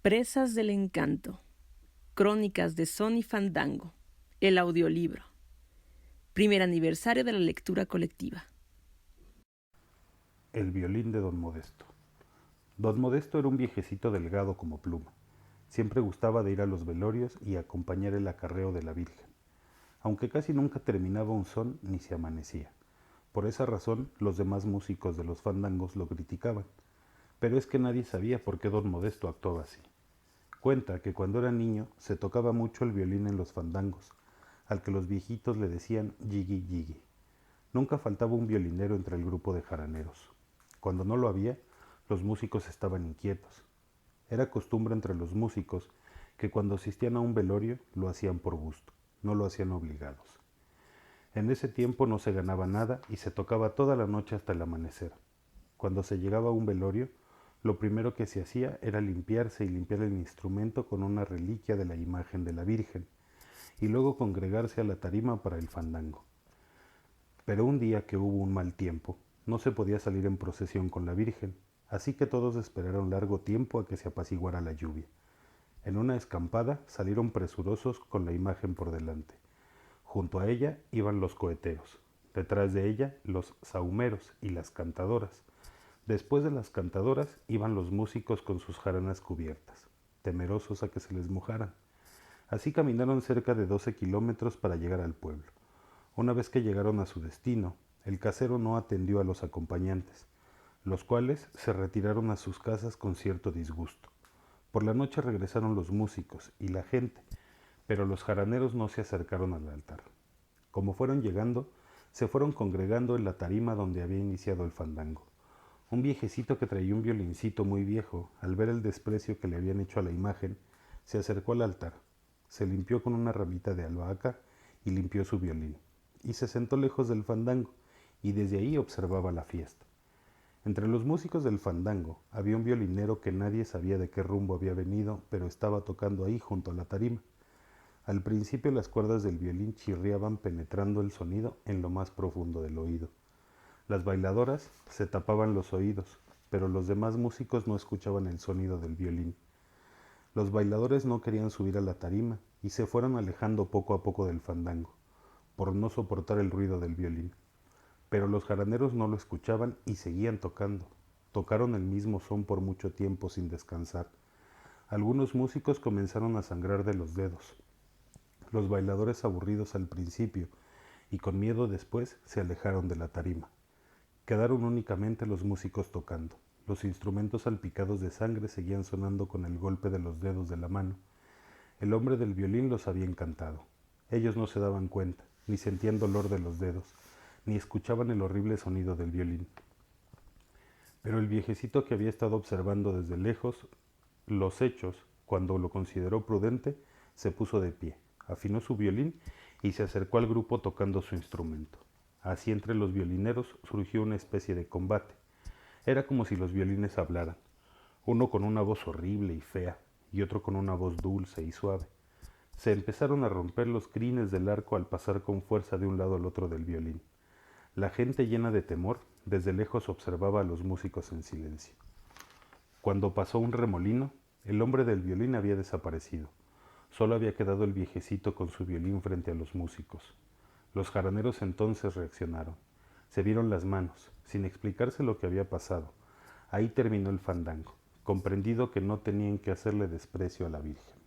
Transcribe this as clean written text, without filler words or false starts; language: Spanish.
Presas del encanto. Crónicas de Son y Fandango. El audiolibro. Primer aniversario de la lectura colectiva. El violín de don Modesto. Don Modesto era un viejecito delgado como pluma. Siempre gustaba de ir a los velorios y acompañar el acarreo de la Virgen, aunque casi nunca terminaba un son ni se amanecía. Por esa razón, los demás músicos de los fandangos lo criticaban, pero es que nadie sabía por qué don Modesto actuaba así. Cuenta que cuando era niño se tocaba mucho el violín en los fandangos, al que los viejitos le decían yigui yigui. Nunca faltaba un violinero entre el grupo de jaraneros. Cuando no lo había, los músicos estaban inquietos. Era costumbre entre los músicos que cuando asistían a un velorio lo hacían por gusto, no lo hacían obligados. En ese tiempo no se ganaba nada y se tocaba toda la noche hasta el amanecer. Cuando se llegaba a un velorio, lo primero que se hacía era limpiarse y limpiar el instrumento con una reliquia de la imagen de la Virgen, y luego congregarse a la tarima para el fandango. Pero un día que hubo un mal tiempo, no se podía salir en procesión con la Virgen, así que todos esperaron largo tiempo a que se apaciguara la lluvia. En una escampada salieron presurosos con la imagen por delante. Junto a ella iban los coheteros, detrás de ella los sahumeros y las cantadoras. Después de las cantadoras iban los músicos con sus jaranas cubiertas, temerosos a que se les mojaran. Así caminaron cerca de 12 kilómetros para llegar al pueblo. Una vez que llegaron a su destino, el casero no atendió a los acompañantes, los cuales se retiraron a sus casas con cierto disgusto. Por la noche regresaron los músicos y la gente, pero los jaraneros no se acercaron al altar. Como fueron llegando, se fueron congregando en la tarima donde había iniciado el fandango. Un viejecito que traía un violincito muy viejo, al ver el desprecio que le habían hecho a la imagen, se acercó al altar, se limpió con una ramita de albahaca y limpió su violín, y se sentó lejos del fandango, y desde ahí observaba la fiesta. Entre los músicos del fandango había un violinero que nadie sabía de qué rumbo había venido, pero estaba tocando ahí junto a la tarima. Al principio las cuerdas del violín chirriaban penetrando el sonido en lo más profundo del oído. Las bailadoras se tapaban los oídos, pero los demás músicos no escuchaban el sonido del violín. Los bailadores no querían subir a la tarima y se fueron alejando poco a poco del fandango, por no soportar el ruido del violín. Pero los jaraneros no lo escuchaban y seguían tocando. Tocaron el mismo son por mucho tiempo sin descansar. Algunos músicos comenzaron a sangrar de los dedos. Los bailadores, aburridos al principio y con miedo después, se alejaron de la tarima. Quedaron únicamente los músicos tocando. Los instrumentos salpicados de sangre seguían sonando con el golpe de los dedos de la mano. El hombre del violín los había encantado. Ellos no se daban cuenta, ni sentían dolor de los dedos, ni escuchaban el horrible sonido del violín. Pero el viejecito, que había estado observando desde lejos los hechos, cuando lo consideró prudente, se puso de pie, afinó su violín y se acercó al grupo tocando su instrumento. Así entre los violineros surgió una especie de combate. Era como si los violines hablaran, uno con una voz horrible y fea y otro con una voz dulce y suave. Se empezaron a romper los crines del arco al pasar con fuerza de un lado al otro del violín. La gente, llena de temor, desde lejos observaba a los músicos en silencio. Cuando pasó un remolino, el hombre del violín había desaparecido. Solo había quedado el viejecito con su violín frente a los músicos. Los jaraneros entonces reaccionaron. Se vieron las manos, sin explicarse lo que había pasado. Ahí terminó el fandango, comprendido que no tenían que hacerle desprecio a la Virgen.